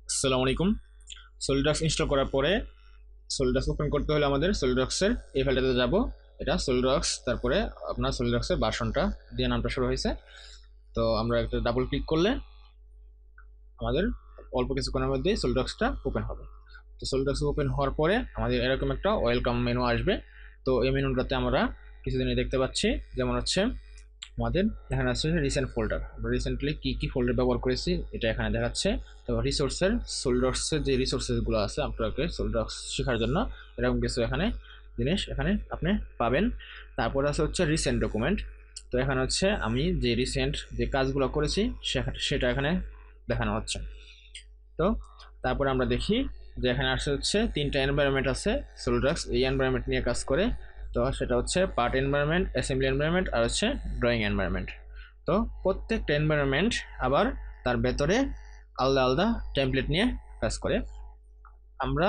আসসালামু আলাইকুম। SolidWorks install করার পরে সলিডওয়ার্কস ওপেন করতে হলে আমাদের সলিডওয়ার্কসের এই ফাইলটাতে যাব। এটা সলিডওয়ার্কস, তারপরে আপনার সলিডওয়ার্কসের ভার্সনটা দিয়ে নামটা শুরু হয়েছে। তো আমরা একটা ডাবল ক্লিক করলে আমাদের অল্প কিছুক্ষণের মধ্যেই সলিডওয়ার্কসটা ওপেন হবে। তো সলিডওয়ার্কস ওপেন হওয়ার পরে আমাদের এরকম একটা ওয়েলকাম মেনু আসবে। তো এই মেনুটাতে আমরা কিছুদিনই দেখতে পাচ্ছি, যেমন হচ্ছে আমাদের এখানে আছে রিসেন্ট ফোল্ডার। আমরা রিসেন্টলি কী ফোল্ডার ব্যবহার করেছি এটা এখানে দেখাচ্ছে। তারপর সলিডওয়ার্কসের যে রিসোর্সেসগুলো আছে আপনাকে সলিডওয়ার্কস শেখার জন্য এরকম কিছু এখানে জিনিস এখানে আপনি পাবেন। তারপর আছে হচ্ছে রিসেন্ট ডকুমেন্ট। তো এখানে হচ্ছে আমি যে রিসেন্ট যে কাজগুলো করেছি সেটা এখানে দেখানো হচ্ছে। তো তারপরে আমরা দেখি যে এখানে আসছে হচ্ছে 3টা এনভায়রনমেন্ট আছে। সলিডওয়ার্কস এই এনভায়রনমেন্ট নিয়ে কাজ করে। তো সেটা হচ্ছে পার্ট এনভায়রনমেন্ট, অ্যাসেম্বলি এনভায়রনমেন্ট আর হচ্ছে ড্রয়িং এনভায়রনমেন্ট। তো প্রত্যেকটা এনভায়রনমেন্ট আবার তার ভেতরে আলাদা আলাদা টেমপ্লেট নিয়ে কাজ করে। আমরা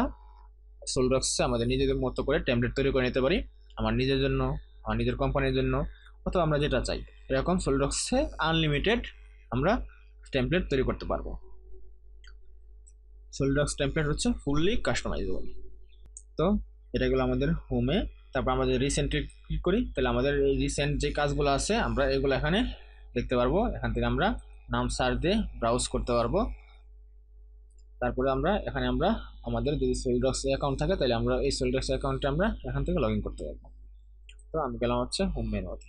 সলিডওয়ার্কসে আমাদের নিজেদের মতো করে টেমপ্লেট তৈরি করে নিতে পারি, আমার নিজের জন্য, আমার নিজের কোম্পানির জন্য, অথবা আমরা যেটা চাই এরকম সলিডওয়ার্কসে আনলিমিটেড আমরা টেমপ্লেট তৈরি করতে পারবো। সলিডওয়ার্কস টেমপ্লেট হচ্ছে ফুললি কাস্টমাইজেবল। তো এটা গেলো আমাদের হোমে। তারপর আমরা যদি রিসেন্টলি ক্লিক করি তাহলে আমাদের এই রিসেন্ট যে কাজগুলো আছে আমরা এগুলো এখানে দেখতে পারবো। এখান থেকে আমরা নাম সার্চ দিয়ে ব্রাউজ করতে পারবো। তারপরে আমরা এখানে আমাদের যদি সলিডওয়ার্কস অ্যাকাউন্ট থাকে তাহলে আমরা এই সলিডওয়ার্কস অ্যাকাউন্টে আমরা এখান থেকে লগ ইন করতে পারবো। তো আমি গেলাম হচ্ছে হোম মেনুতে।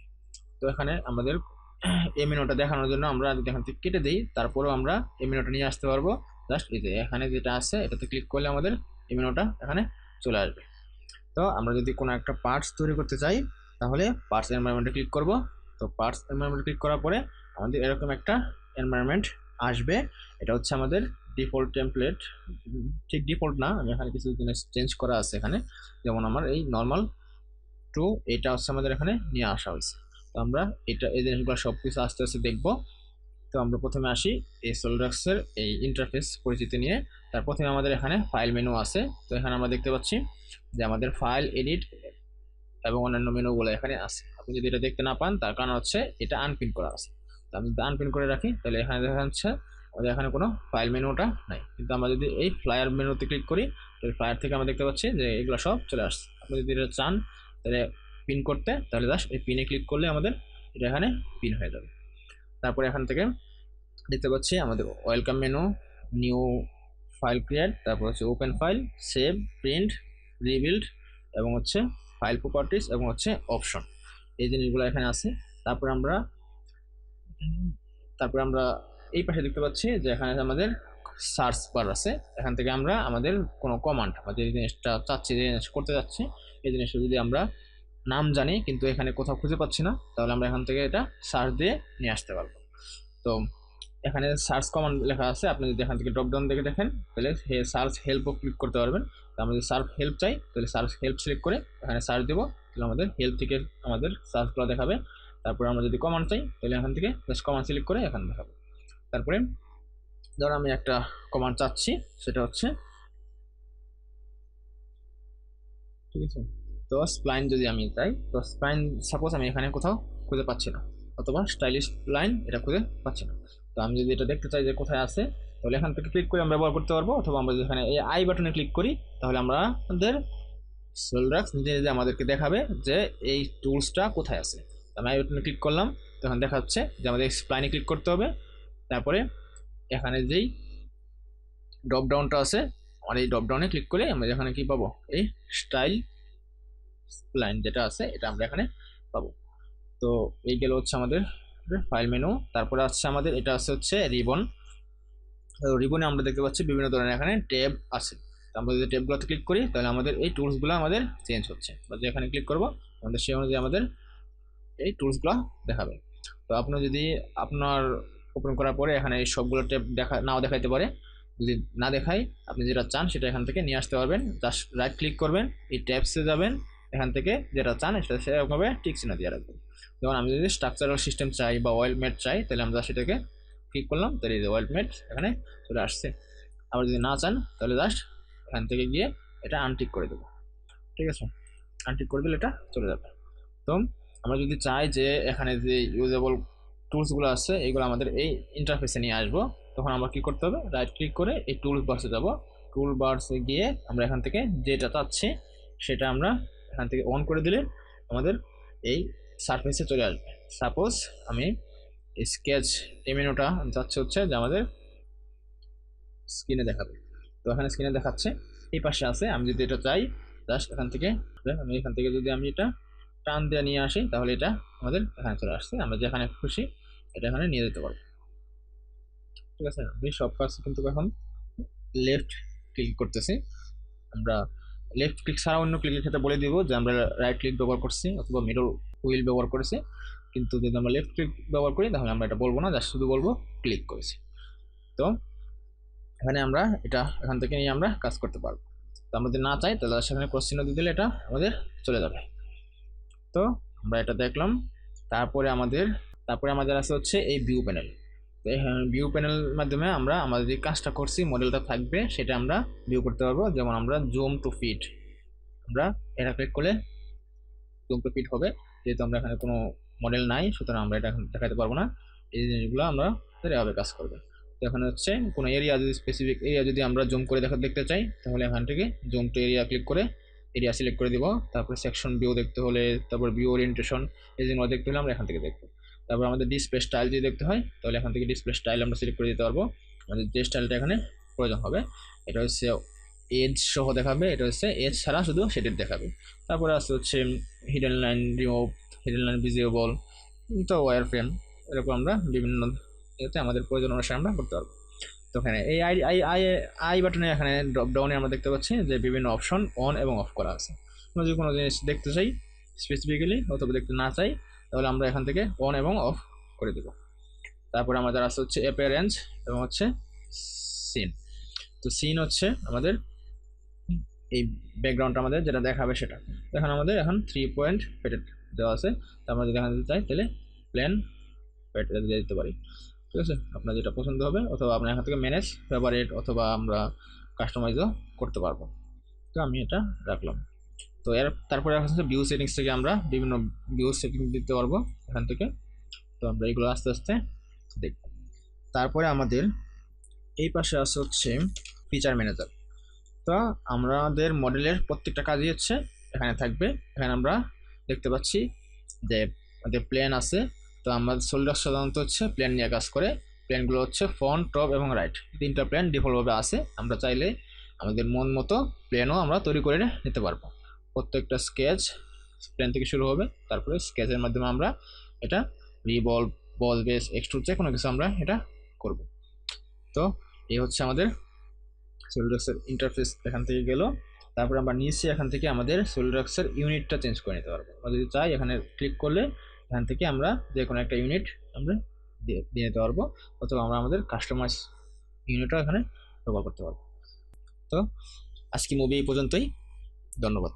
তো এখানে আমাদের এই মেনুটা দেখানোর জন্য আমরা যদি এখান থেকে কেটে দিই তারপরেও আমরা এই মেনুটা নিয়ে আসতে পারবো। জাস্ট এই যে এখানে যেটা আছে এটাতে ক্লিক করলে আমাদের এই মেনুটা এখানে চলে আসবে। তো আমরা যদি কোনো একটা পার্টস তৈরি করতে চাই তাহলে পার্টস এনভায়রনমেন্টে ক্লিক করব। তো পার্টস এনভায়রনমেন্টে ক্লিক করার পরে আমাদের এরকম একটা এনভায়রনমেন্ট আসবে। এটা হচ্ছে আমাদের ডিফল্ট টেমপ্লেট, ঠিক ডিফল্ট না, আমি এখানে কিছু জিনিস চেঞ্জ করা আছে এখানে। যেমন আমার এই নর্মাল টু এটা হচ্ছে আমাদের এখানে নিয়ে আসা হয়েছে। তো আমরা এই জিনিসগুলো সব কিছু আস্তে আস্তে দেখবো। তো আমরা প্রথমে আসি এই সলিডওয়ার্কসের এই ইন্টারফেস পরিচিতি নিয়ে। তার প্রথমে আমাদের এখানে ফাইল মেনু আছে। তো এখানে আমরা দেখতে পাচ্ছি যে আমাদের ফাইল, এডিট এবং অন্যান্য মেনুগুলো এখানে আছে। আপনি যদি এটা দেখতে না পান তার কারণ হচ্ছে এটা আনপিন করা আছে। তো আমি যদি আনপিন করে রাখি তাহলে এখানে দেখা যাচ্ছে আমাদের এখানে কোনো ফাইল মেনুটা নাই। কিন্তু আমরা যদি এই ফ্লায়ার মেনুতে ক্লিক করি তাহলে ফ্লায়ার থেকে আমরা দেখতে পাচ্ছি যে এগুলো সব চলে আসছে। আপনি যদি এটা চান তাহলে পিন করতে তাহলে জাস্ট এই পিনে ক্লিক করলে আমাদের এটা এখানে পিন হয়ে যাবে। তারপরে এখান থেকে দেখতে পাচ্ছি আমাদের welcome menu, new file create, তারপর হচ্ছে open file, save, print, rebuild এবং হচ্ছে ফাইল প্রপার্টিস এবং হচ্ছে অপশন, এই জিনিসগুলো এখানে আছে। তারপরে আমরা এই পাশে দেখতে পাচ্ছি যে এখানে আমাদের সার্চ বার আছে। এখান থেকে আমরা আমাদের কোনো কমান্ড, আমাদের যে জিনিসটা চাচ্ছি, যে জিনিস করতে যাচ্ছি এই জিনিসটা যদি আমরা নাম জানি কিন্তু এখানে কোথাও খুঁজে পাচ্ছি না তাহলে আমরা এখান থেকে এটা সার্চ দিয়ে নিয়ে আসতে পারবো। তো এখানে সার্চ কমান্ড লেখা আছে, আপনি যদি এখান থেকে ড্রপডাউন দেখে দেখেন তাহলে সার্চ হেল্পও ক্লিক করতে পারবেন। তো আমরা যদি সার্চ হেল্প চাই তাহলে সার্চ হেল্প সিলেক্ট করে এখানে সার্চ দেবো, তাহলে আমাদের হেল্প থেকে আমাদের সার্চগুলো দেখাবে। তারপরে আমরা যদি কমান্ড চাই তাহলে এখান থেকে জাস্ট কমান্ড সিলেক্ট করে এখানে দেখাবে। তারপরে ধরো আমি একটা কমান্ড চাচ্ছি, সেটা হচ্ছে ঠিক আছে। তো স্প্লাইন যদি আমি চাই, তো স্প্লাইন সাপোজ আমি এখানে কোথাও খুঁজে পাচ্ছি না, অথবা স্টাইলিশ লাইন এটা খুঁজে পাচ্ছি না। তো আমি যদি এটা দেখতে চাই যে কোথায় আছে তাহলে এখান থেকে ক্লিক করে আমরা ব্যবহার করতে পারবো। অথবা আমরা যদি এখানে এই আই বাটনে ক্লিক করি তাহলে আমাদের সলিডওয়ার্কস নিজে নিজে আমাদেরকে দেখাবে যে এই টুলসটা কোথায় আছে। আমি আই বাটনে ক্লিক করলাম, তখন দেখা যাচ্ছে যে আমাদের স্প্লাইনে ক্লিক করতে হবে। তারপরে এখানে যেই ড্রপ ডাউনটা আছে আর এই ড্রপ ডাউনে ক্লিক করে আমরা এখানে কি পাবো, এই স্টাইল স্প্লাইন যেটা আছে এটা আমরা এখানে পাবো। তো এই গেল হচ্ছে আমাদের ফাইল মেনু। তারপরে আসছে আমাদের এটা হচ্ছে রিবন। রিবনে আমরা দেখতে পাচ্ছি বিভিন্ন ধরনের এখানে ট্যাব আছে। আমরা যদি ট্যাবগুলোতে ক্লিক করি তাহলে আমাদের এই টুলসগুলো আমাদের চেঞ্জ হচ্ছে, বা যেখানে ক্লিক করব আমাদের সেই অনুযায়ী আমাদের এই টুলসগুলো দেখাবে। তো আপনি যদি আপনার ওপেন করার পরে এখানে এই সবগুলো ট্যাব নাও দেখাইতে পারে, যদি না দেখায় আপনি যেটা চান সেটা এখান থেকে নিয়ে আসতে পারবেন। জাস্ট রাইট ক্লিক করবেন, এই ট্যাবসে যাবেন, এখান থেকে যেটা চান সেটা সেরকমভাবে টিক চিহ্ন দিয়ে রাখবেন। যেমন আমি যদি স্ট্রাকচারাল সিস্টেম চাই বা ওয়েল মেড চাই তাহলে আমরা সেটাকে ক্লিক করলাম, তাহলে এই যে ওয়েল মেড এখানে চলে আসছে। আবার যদি না চান তাহলে জাস্ট এখান থেকে গিয়ে এটা আনটিক করে দেবো। ঠিক আছে, আনটিক করে দিলে এটা চলে যাবে। তো আমরা যদি চাই যে এখানে যে ইউজেবল টুলসগুলো আছে এগুলো আমাদের এই ইন্টারফেসে নিয়ে আসবো, তো তখন আমরা কি করতে হবে, রাইট ক্লিক করে এই টুল বার্সে যাব। টুল বার্সে গিয়ে আমরা এখান থেকে যেটা চাচ্ছি সেটা আমরা এখান থেকে অন করে দিলে আমাদের এই সারফেসে চলে আসবে। সাপোজ আমি স্কেচ এই মেনুটা যাচ্ছে হচ্ছে যে আমাদের স্ক্রিনে দেখাবে, তো এখানে স্ক্রিনে দেখাচ্ছে এই পাশে আছে। আমি যদি এটা চাই জাস্ট এখান থেকে যদি আমি এটা টান দিয়ে নিয়ে আসি তাহলে এটা আমাদের এখানে চলে আসছে। আমরা যেখানে খুশি এটা এখানে নিয়ে যেতে পারবো। ঠিক আছে, আমি সব কাজ কিন্তু এখন লেফট ক্লিক করতেছি। আমরা লেফট ক্লিক ছাড়া অন্য ক্লিকের ক্ষেত্রে বলে দিব যে আমরা রাইট ক্লিক ব্যবহার করছি অথবা মিডল হুইল ব্যবহার করেছি, কিন্তু যদি আমরা লেফট ক্লিক ব্যবহার করি তাহলে আমরা এটা বলবো না, জাস্ট শুধু বলবো ক্লিক করেছি। তো এখানে আমরা এটা এখান থেকে নিয়ে আমরা কাজ করতে পারবো। তো আমরা যদি না চাই তাহলে সেখানে ক্রস চিহ্ন দিয়ে দিলে এটা আমাদের চলে যাবে। তো আমরা এটা দেখলাম। তারপরে আমাদের আছে হচ্ছে এই ভিউ প্যানেল। তো ভিউ প্যানেল মাধ্যমে আমরা আমাদের যে কাজটা করছি মডেলটা থাকবে সেটা আমরা ভিউ করতে পারবো। যেমন আমরা জুম টু ফিট, আমরা এটা ক্লিক করলে জুম টু ফিট হবে। যেহেতু আমরা এখানে কোনো মডেল নাই সুতরাং আমরা এটা দেখাতে পারবো না। এই জিনিসগুলো আমরা এভাবে কাজ করবে। তো এখানে হচ্ছে কোনো এরিয়া যদি স্পেসিফিক এরিয়া যদি আমরা জুম করে দেখতে চাই তাহলে এখান থেকে জুম টু এরিয়া ক্লিক করে এরিয়া সিলেক্ট করে দিব। তারপরে সেকশন ভিউ দেখতে হলে, তারপর ভিউ ওরিয়েন্টেশন এই জিনিসগুলো দেখতে হলে আমরা এখান থেকে দেখবো। তারপর আমাদের ডিসপ্লে স্টাইল যদি দেখতে হয় তাহলে এখান থেকে ডিসপ্লে স্টাইল আমরা সিলেক্ট করে দিতে পারবো। আমাদের যে স্টাইলটা এখানে প্রয়োজন হবে, এটা হচ্ছে এজ সহ দেখাবে, এটা হচ্ছে এজ ছাড়া শুধু সেটা দেখাবে। তারপরে আছে হচ্ছে hidden line remove, hidden line visible, তো ওয়্যার ফ্রেম, এরকম আমরা বিভিন্ন এতে আমাদের প্রয়োজন অনুসারে আমরা করতে পারবো। তো এখানে এই আই আই আই আই বাটনে এখানে ড্রপ ডাউনে আমরা দেখতে পাচ্ছি যে বিভিন্ন অপশন অন এবং অফ করা আছে। আমরা যদি কোনো জিনিস দেখতে চাই স্পেসিফিক্যালি অথবা দেখতে না চাই তাহলে আমরা এখান থেকে অন এবং অফ করে দেব। তারপরে আমাদের আছে হচ্ছে অ্যাপিয়ারেন্স এবং হচ্ছে সিন। তো সিন হচ্ছে আমাদের এই ব্যাকগ্রাউন্ড আমাদের যেটা দেখাবে সেটা। এখন আমাদের এখন 3 পয়েন্ট প্যাটেড দেওয়া আছে। তো আমরা যদি এখানে চাই তাহলে প্ল্যান প্যাটেড দিয়ে দিতে পারি। ঠিক আছে, আপনার যেটা পছন্দ হবে, অথবা আপনার এখান থেকে ম্যানেজ ফেভারিট অথবা আমরা কাস্টমাইজও করতে পারবো। তো আমি এটা রাখলাম। তো তারপরে হচ্ছে ভিউ সেটিংস থেকে আমরা বিভিন্ন ভিউ সেটিং দিতে পারবো এখান থেকে। তো আমরা এগুলো আস্তে আস্তে দেখব। তারপরে আমাদের এই পাশে আছে হচ্ছে ফিচার ম্যানেজার। তো আমাদের মডেলের প্রত্যেকটা কাজই হচ্ছে এখানে থাকবে। এখানে আমরা দেখতে পাচ্ছি যে আমাদের প্ল্যান আছে। তো আমাদের সলিডওয়ার্কস সাধারণত হচ্ছে প্ল্যান নিয়ে কাজ করে। প্ল্যানগুলো হচ্ছে ফ্রন্ট, টপ এবং রাইট, তিনটা প্ল্যান ডিফল্টভাবে আছে। আমরা চাইলে আমাদের মন মতো প্ল্যানও আমরা তৈরি করে নিতে পারবো। প্রত্যেকটা স্কেচ প্ল্যান থেকে শুরু হবে, তারপরে স্কেচের মাধ্যমে আমরা এটা রিভলভ, বল বেস, এক্সট্রুড যে কোনো কিছু আমরা এটা করব। তো এই হচ্ছে আমাদের সলিডওয়ার্কসের ইন্টারফেস এখান থেকে গেল। তারপরে আমরা নিচে এখান থেকে আমাদের সলিডওয়ার্কসের ইউনিটটা চেঞ্জ করে নিতে পারবো। আমরা যদি চাই এখানে ক্লিক করলে এখান থেকে আমরা যে কোনো একটা ইউনিট আমরা দিয়ে নিতে পারবো, অথবা আমরা আমাদের কাস্টমাইজ ইউনিটও এখানে ব্যবহার করতে পারবো। তো আজকে মুভি এই পর্যন্তই, ধন্যবাদ।